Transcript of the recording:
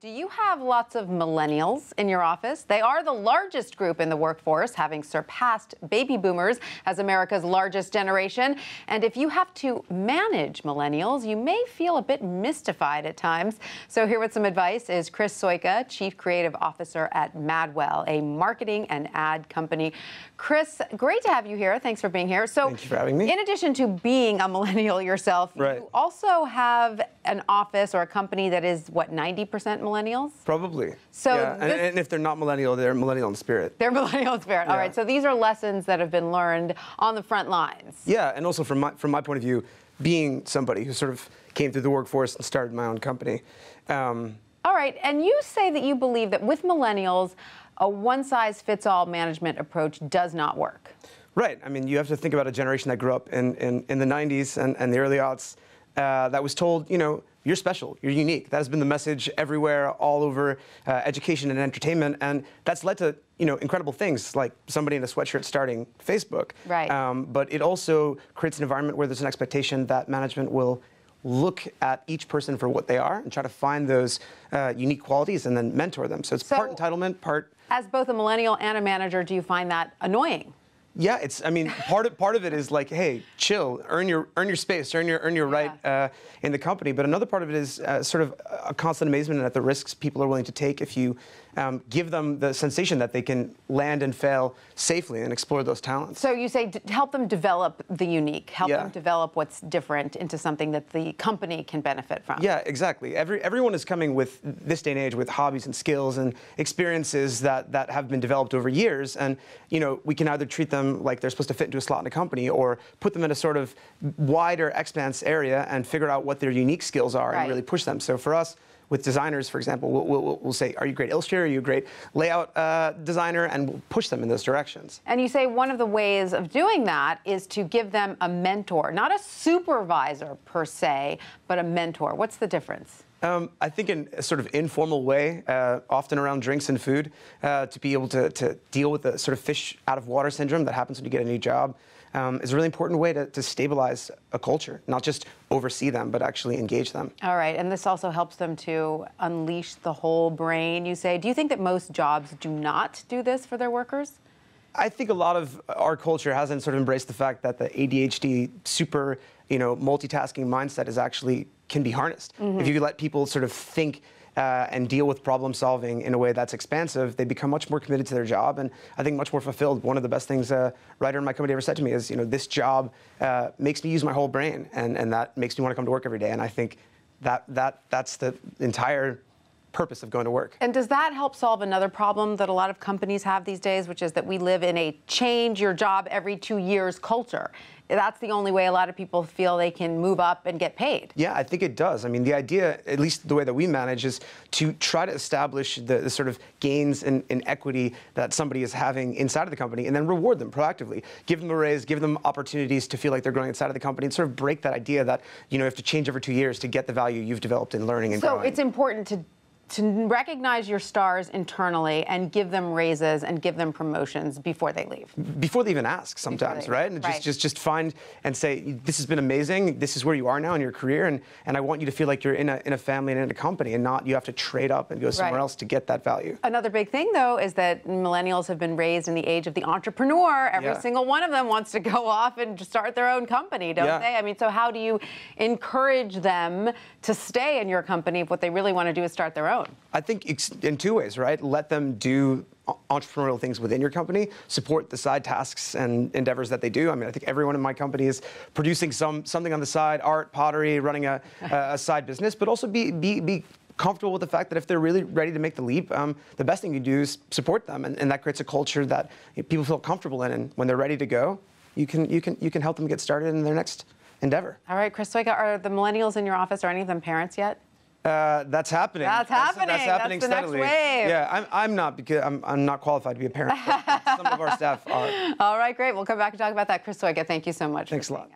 Do you have lots of millennials in your office? They are the largest group in the workforce, having surpassed baby boomers as America's largest generation. And if you have to manage millennials, you may feel a bit mystified at times. So here with some advice is Chris Soika, Chief Creative Officer at Madwell, a marketing and ad company. Chris, great to have you here. Thanks for being here. So, thank you for having me. In addition to being a millennial yourself, right. You also have an office or a company that is, what, 90% millennials? Probably. So yeah. And if they're not millennial, they're millennial in spirit. They're millennial in spirit. Yeah. All right. So these are lessons that have been learned on the front lines. Yeah, and also from my point of view, being somebody who sort of came through the workforce and started my own company. All right. And you say that you believe that with millennials, a one-size-fits-all management approach does not work. Right. I mean, you have to think about a generation that grew up in the 90s and the early aughts that was told, you know, you're special, you're unique. That has been the message everywhere, all over education and entertainment, and that's led to, you know, incredible things like somebody in a sweatshirt starting Facebook. Right. But it also creates an environment where there's an expectation that management will look at each person for what they are and try to find those unique qualities and then mentor them. So it's part entitlement, part. As both a millennial and a manager, do you find that annoying? Yeah, I mean, part of it is like, hey, chill, earn your space, earn your right in the company. But another part of it is sort of a constant amazement at the risks people are willing to take if you give them the sensation that they can land and fail safely and explore those talents. So you say help them develop the unique, help them develop what's different into something that the company can benefit from. Yeah, exactly. Everyone is coming with this day and age with hobbies and skills and experiences that have been developed over years, and you know, we can either treat them like they're supposed to fit into a slot in a company, or put them in a sort of wider expanse area and figure out what their unique skills are and really push them. So for us, with designers, for example, we'll say, are you a great illustrator? Are you a great layout designer? And we'll push them in those directions. And you say one of the ways of doing that is to give them a mentor, not a supervisor per se, but a mentor. What's the difference? I think in a sort of informal way, often around drinks and food, to be able to deal with the sort of fish out of water syndrome that happens when you get a new job, is a really important way to stabilize a culture, not just oversee them, but actually engage them. All right, and this also helps them to unleash the whole brain, you say. Do you think that most jobs do not do this for their workers? I think a lot of our culture hasn't sort of embraced the fact that the ADHD super, you know, multitasking mindset is actually can be harnessed. If you let people sort of think and deal with problem solving in a way that's expansive, they become much more committed to their job and I think much more fulfilled. One of the best things a writer in my company ever said to me is, you know, this job makes me use my whole brain and that makes me want to come to work every day. And I think that's the entire purpose of going to work. And does that help solve another problem that a lot of companies have these days, which is that we live in a change your job every 2 years culture? That's the only way a lot of people feel they can move up and get paid. Yeah, I think it does. I mean, the idea, at least the way that we manage, is to try to establish the sort of gains in equity that somebody is having inside of the company and then reward them proactively. Give them a raise, give them opportunities to feel like they're growing inside of the company and sort of break that idea that, you know, you have to change every 2 years to get the value you've developed in learning and growing. So it's important to recognize your stars internally and give them raises and give them promotions before they leave. Before they even ask sometimes, right? And just find and say, this has been amazing, this is where you are now in your career, and I want you to feel like you're in a family and in a company and not you have to trade up and go somewhere else to get that value. Another big thing, though, is that millennials have been raised in the age of the entrepreneur. Every single one of them wants to go off and start their own company, don't they? I mean, so how do you encourage them to stay in your company if what they really want to do is start their own? I think it's in two ways, right? Let them do entrepreneurial things within your company, support the side tasks and endeavors that they do. I mean, I think everyone in my company is producing something on the side, art, pottery, running a side business, but also be comfortable with the fact that if they're really ready to make the leap, the best thing you do is support them, and that creates a culture that people feel comfortable in, and when they're ready to go, you can help them get started in their next endeavor. All right, Chris Soika, are the millennials in your office, are any of them parents yet? That's happening. That's happening steadily. Next wave. Yeah, I'm not, because I'm not qualified to be a parent. But some of our staff are. All right, great. We'll come back and talk about that. Chris Soika, thank you so much. Thanks a lot.